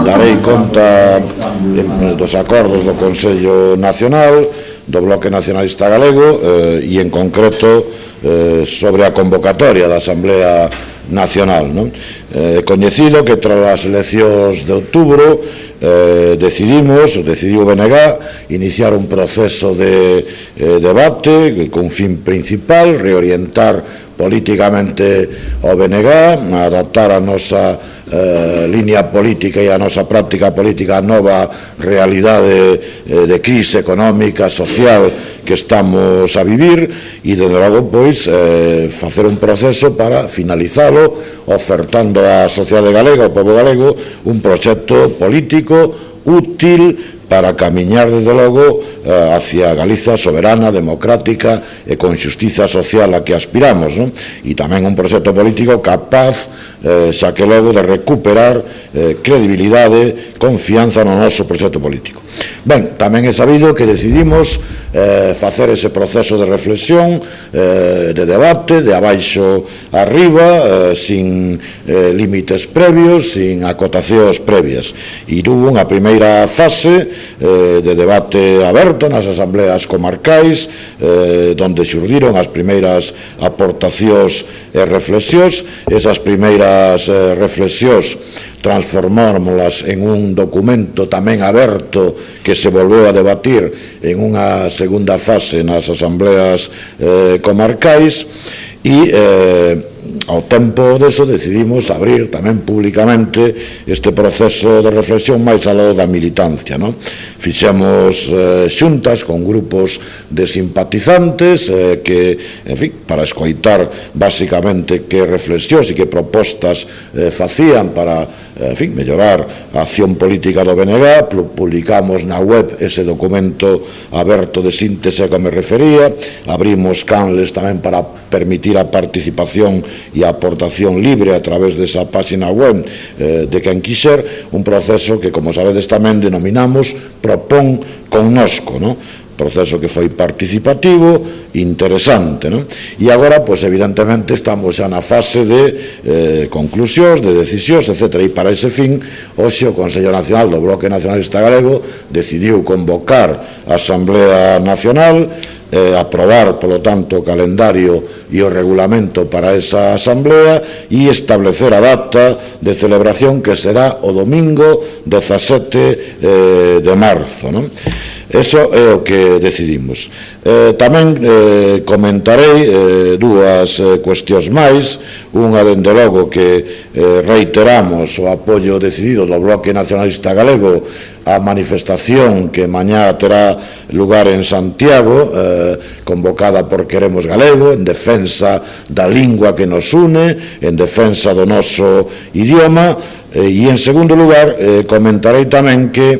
Darei conta dos acordos do Consello Nacional do Bloque Nacionalista Galego e en concreto sobre a convocatoria da Asamblea Nacional. Coñecido que tras as eleccións de outubro decidiu o BNG iniciar un proceso de debate con fin principal, reorientar políticamente o BNG, adaptar a nosa línea política e a nosa práctica política a nova realidade de crise económica, social que estamos a vivir e, desde logo, pois, facer un proceso para finalizalo ofertando á sociedade galega, ao pobo galego, un proxecto político útil para camiñar, desde logo, hacia a Galiza soberana, democrática e con xustiza social a que aspiramos, e tamén un proxecto político capaz, xa que logo, de recuperar credibilidade, confianza no noso proxecto político. Ben, tamén é sabido que decidimos facer ese proceso de reflexión, de debate, de abaixo arriba, sin límites previos, sin acotacións previas. E hubo unha primeira fase de debate aberto nas asambleas comarcais, donde xurdiron as primeiras aportacións e reflexións. Esas primeiras reflexións transformámoslas en un documento tamén aberto que se volveu a debatir en unha segunda fase nas asambleas comarcais e ao tempo deso decidimos abrir tamén públicamente este proceso de reflexión máis aló da militancia. Fixemos xuntas con grupos de simpatizantes que, en fin, para escoitar basicamente que reflexións e que propostas facían para, en fin, mellorar a acción política do BNG. Publicamos na web ese documento aberto de síntese a que me refería, abrimos canles tamén para permitir a participación e a aportación libre a través desa página web de quen quixer, un proceso que, como sabedes tamén, denominamos Propón Connosco, proceso que foi participativo, interesante, e agora, pois, evidentemente, estamos xa na fase de conclusións, de decisións, etc. E para ese fin, hoxe o Consello Nacional do Bloque Nacionalista Galego decidiu convocar a Asamblea Nacional, aprobar, polo tanto, o calendario e o regulamento para esa asamblea e establecer a data de celebración, que será o domingo 17 de marzo. Eso é o que decidimos. Tamén comentarei dúas cuestións máis. Unha, dende logo, que reiteramos o apoio decidido do Bloque Nacionalista Galego a manifestación que mañá terá lugar en Santiago, convocada por Queremos Galego, en defensa da lingua que nos une, en defensa do noso idioma. E, en segundo lugar, comentarei tamén que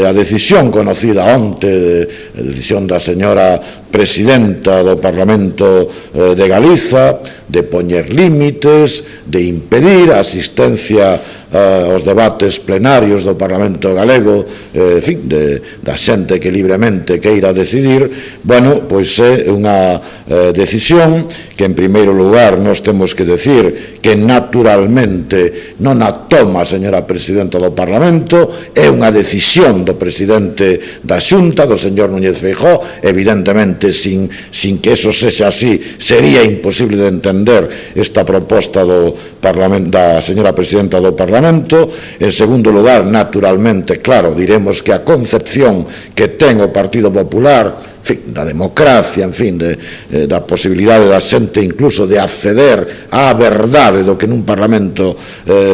a decisión conocida onte, a decisión da señora presidenta do Parlamento de Galiza, de poñer límites, de impedir a asistencia aos debates plenarios do Parlamento galego, en fin, da xente que libremente queira decidir, bueno, pois é unha decisión que, en primeiro lugar, nós temos que decir que naturalmente non a toma a señora presidenta do Parlamento, é unha decisión do presidente da Xunta, do señor Núñez Feijóo. Evidentemente, sin que eso sexa así, sería imposible de entender esta proposta da señora presidenta do Parlamento. En segundo lugar, naturalmente, claro, diremos que a concepción que ten o Partido Popular, en fin, da democracia, en fin, da posibilidade da xente incluso de acceder á verdade do que nun Parlamento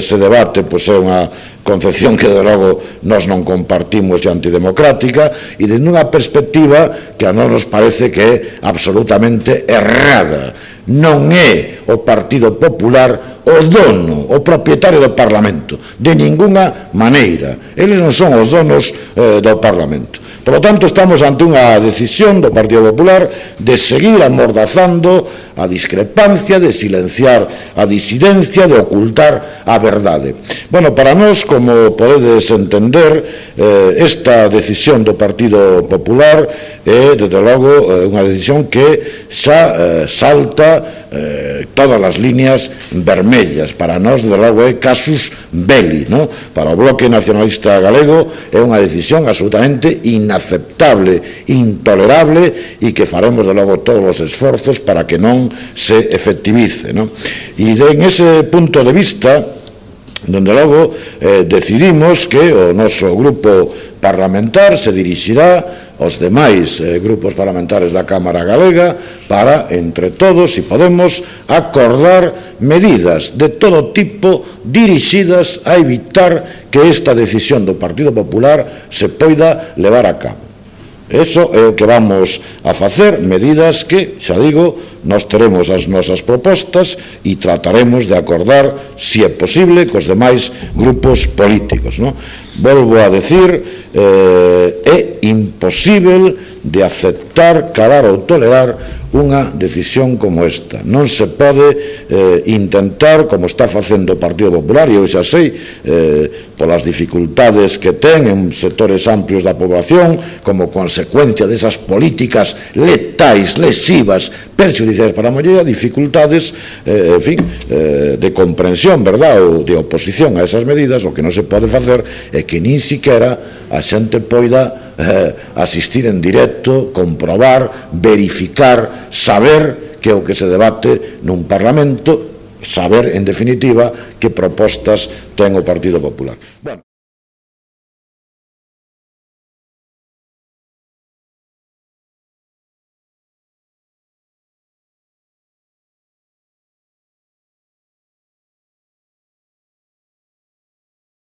se debate, pois é unha concepción que, de logo, nós non compartimos e antidemocrática, e desde unha perspectiva que a nós nos parece que é absolutamente errada. Non é o Partido Popular o dono, o propietario do Parlamento, de ninguna maneira. Eles non son os donos do Parlamento. Por lo tanto, estamos ante unha decisión do Partido Popular de seguir amordazando a discrepancia, de silenciar a disidencia, de ocultar a verdade. Bueno, para nós, como podedes entender, esta decisión do Partido Popular é, desde logo, unha decisión que xa salta todas as líneas vermellas. Para nós, desde logo, é casus belli, no? Para o Bloque Nacionalista Galego é unha decisión absolutamente inaceptable, intolerable, e que faremos, de logo, todos os esforzos para que non se efectivice, no? E en ese punto de vista, dende logo, decidimos que o noso grupo parlamentar se dirixirá aos demais grupos parlamentares da Cámara Galega para, entre todos, se podemos, acordar medidas de todo tipo dirixidas a evitar que esta decisión do Partido Popular se poida levar a cabo. Eso é o que vamos a facer, medidas que, xa digo, nós teremos as nosas propostas e trataremos de acordar, se é posible, cos demais grupos políticos, no? Volvo a decir, é imposible de aceptar, calar ou tolerar unha decisión como esta. Non se pode intentar, como está facendo o Partido Popular, e eu xa sei, polas dificultades que ten en sectores amplios da población, como consecuencia desas políticas letais, lesivas, perxudiciais para a maioría, dificultades, en fin, de comprensión, verdad, ou de oposición a esas medidas. O que non se pode facer é que nin siquiera a xente poida asistir en directo, comprobar, verificar, saber que é o que se debate nun Parlamento, saber, en definitiva, que propostas ten o Partido Popular. Bueno.